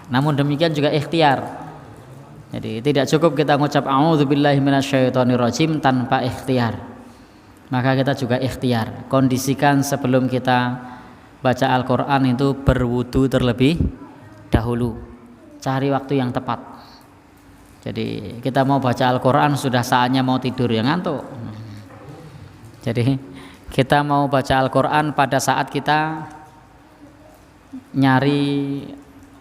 Namun demikian juga ikhtiar. Jadi tidak cukup kita mengucap a'udzubillahi minasyaitonirrajim tanpa ikhtiar. Maka kita juga ikhtiar. Kondisikan sebelum kita baca Al-Qur'an itu berwudu terlebih dahulu. Cari waktu yang tepat. Jadi kita mau baca Al-Qur'an sudah saatnya mau tidur ya ngantuk. Jadi kita mau baca Al-Qur'an pada saat kita nyari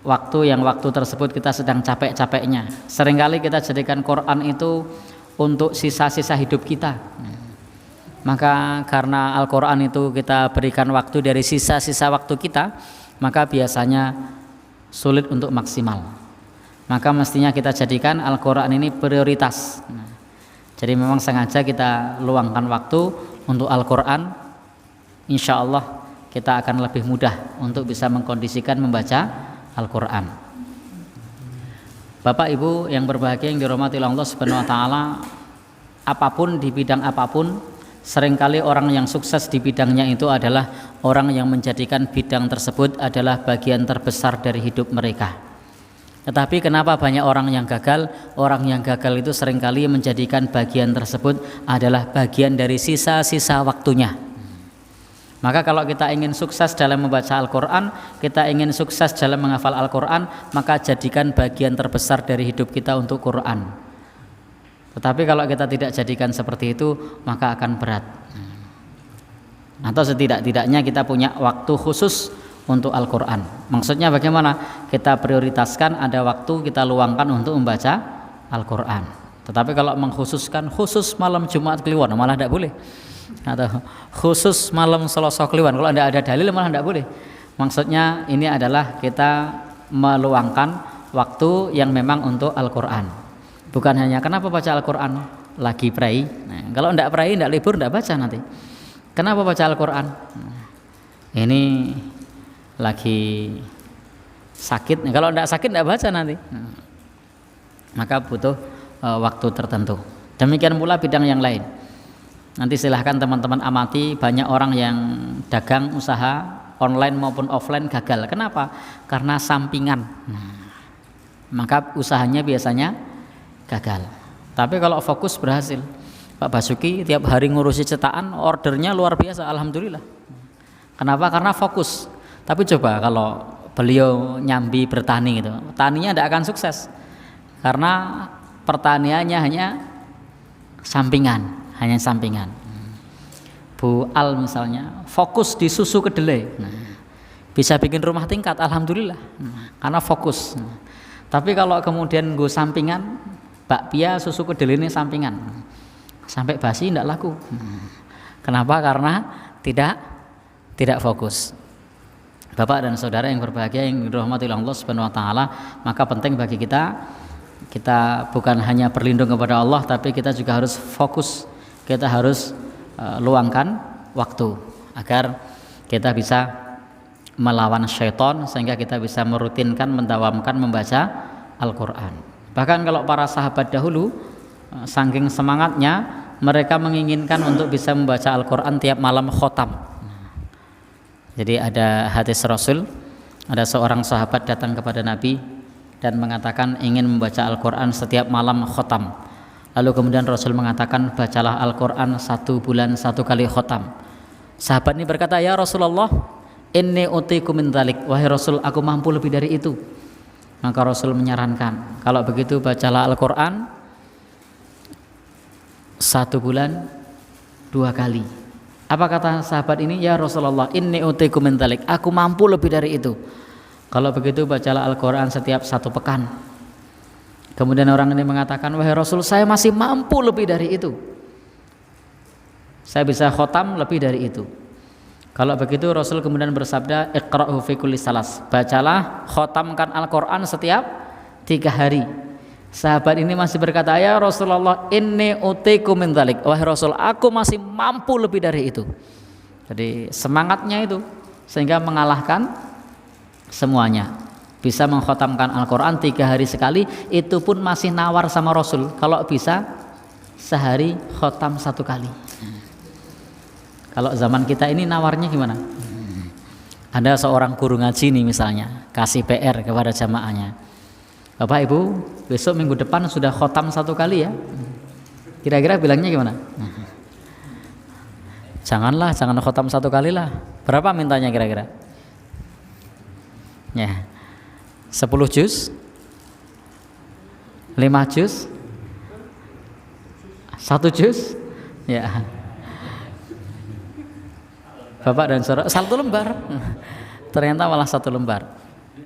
waktu yang waktu tersebut kita sedang capek-capeknya. Seringkali kita jadikan Quran itu untuk sisa-sisa hidup kita. Maka karena Al-Quran itu kita berikan waktu dari sisa-sisa waktu kita, maka biasanya sulit untuk maksimal. Maka mestinya kita jadikan Al-Quran ini prioritas. Jadi memang sengaja kita luangkan waktu untuk Al-Quran. Insya Allah kita akan lebih mudah untuk bisa mengkondisikan membaca Al-Quran. Bapak Ibu yang berbahagia yang dirahmati Allah Subhanahu wa taala, apapun di bidang apapun, seringkali orang yang sukses di bidangnya itu adalah orang yang menjadikan bidang tersebut adalah bagian terbesar dari hidup mereka. Tetapi kenapa banyak orang yang gagal? Orang yang gagal itu seringkali menjadikan bagian tersebut adalah bagian dari sisa-sisa waktunya. Maka kalau kita ingin sukses dalam membaca Al-Quran, kita ingin sukses dalam menghafal Al-Quran, maka jadikan bagian terbesar dari hidup kita untuk Quran. Tetapi kalau kita tidak jadikan seperti itu, maka akan berat. Atau setidak-tidaknya kita punya waktu khusus untuk Al-Quran. Maksudnya bagaimana? Kita prioritaskan ada waktu kita luangkan untuk membaca Al-Quran. Tetapi kalau mengkhususkan khusus malam Jumat Kliwon, malah tidak boleh. Atau khusus malam Selasa Kliwon, kalau tidak ada dalil malah tidak boleh. Maksudnya ini adalah kita meluangkan waktu yang memang untuk Al-Quran. Bukan hanya kenapa baca Al-Quran lagi pray. Nah, kalau tidak pray, tidak libur, tidak baca nanti. Kenapa baca Al-Quran? Ini lagi sakit. Kalau tidak sakit tidak baca nanti. Maka butuh waktu tertentu. Demikian pula bidang yang lain. Nanti silahkan teman-teman amati, banyak orang yang dagang usaha online maupun offline gagal. Kenapa? Karena sampingan. Maka usahanya biasanya gagal. Tapi kalau fokus berhasil. Pak Basuki tiap hari ngurusi cetakan, ordernya luar biasa, alhamdulillah. Kenapa? Karena fokus. Tapi coba kalau beliau nyambi bertani gitu, taninya tidak akan sukses. Karena pertaniannya hanya sampingan. Bu Al misalnya fokus di susu kedelai, bisa bikin rumah tingkat, alhamdulillah, karena fokus. Tapi kalau kemudian gue sampingan, bakpia susu kedelai ini sampingan, sampai basi tidak laku. Kenapa? Karena tidak fokus. Bapak dan saudara yang berbahagia yang dirahmati Allah Subhanahu wa taala, maka penting bagi kita bukan hanya berlindung kepada Allah, tapi kita juga harus fokus. Kita harus luangkan waktu agar kita bisa melawan syaitan, sehingga kita bisa merutinkan, mendawamkan membaca Al-Quran. Bahkan kalau para sahabat dahulu saking semangatnya, mereka menginginkan untuk bisa membaca Al-Quran tiap malam khotam. Jadi ada hadis Rasul, ada seorang sahabat datang kepada Nabi dan mengatakan ingin membaca Al-Quran setiap malam khotam. Lalu kemudian Rasul mengatakan, bacalah Al-Quran 1 bulan 1 kali khotam. Sahabat ini berkata, ya Rasulullah, inni utiku min dzalik. Wahai Rasul, aku mampu lebih dari itu. Maka Rasul menyarankan, kalau begitu bacalah Al-Quran 1 bulan 2 kali. Apa kata sahabat ini? Ya Rasulullah, inni utiku min dzalik. Aku mampu lebih dari itu. Kalau begitu bacalah Al-Quran setiap 1 pekan. Kemudian orang ini mengatakan, wahai Rasul, saya masih mampu lebih dari itu. Saya bisa khotam lebih dari itu. Kalau begitu Rasul kemudian bersabda, iqra'hu fi kulli salas. Bacalah, khotamkan Al-Quran setiap 3 hari. Sahabat ini masih berkata, ya Rasulullah, inni utiku min dzalik. Wahai Rasul, aku masih mampu lebih dari itu. Jadi semangatnya itu sehingga mengalahkan semuanya. Bisa mengkhotamkan Al-Quran 3 hari sekali, itu pun masih nawar sama Rasul. Kalau bisa sehari khotam 1 kali. Kalau zaman kita ini nawarnya gimana? Ada seorang guru ngaji nih misalnya, kasih PR kepada jamaahnya. Bapak Ibu, besok minggu depan sudah khotam 1 kali ya. Kira-kira bilangnya gimana? Jangan khotam 1 kali lah. Berapa mintanya kira-kira? Ya, 10 juz, 5 juz, 1 juz, ya. Bapak dan saudara 1 lembar. Ternyata malah 1 lembar.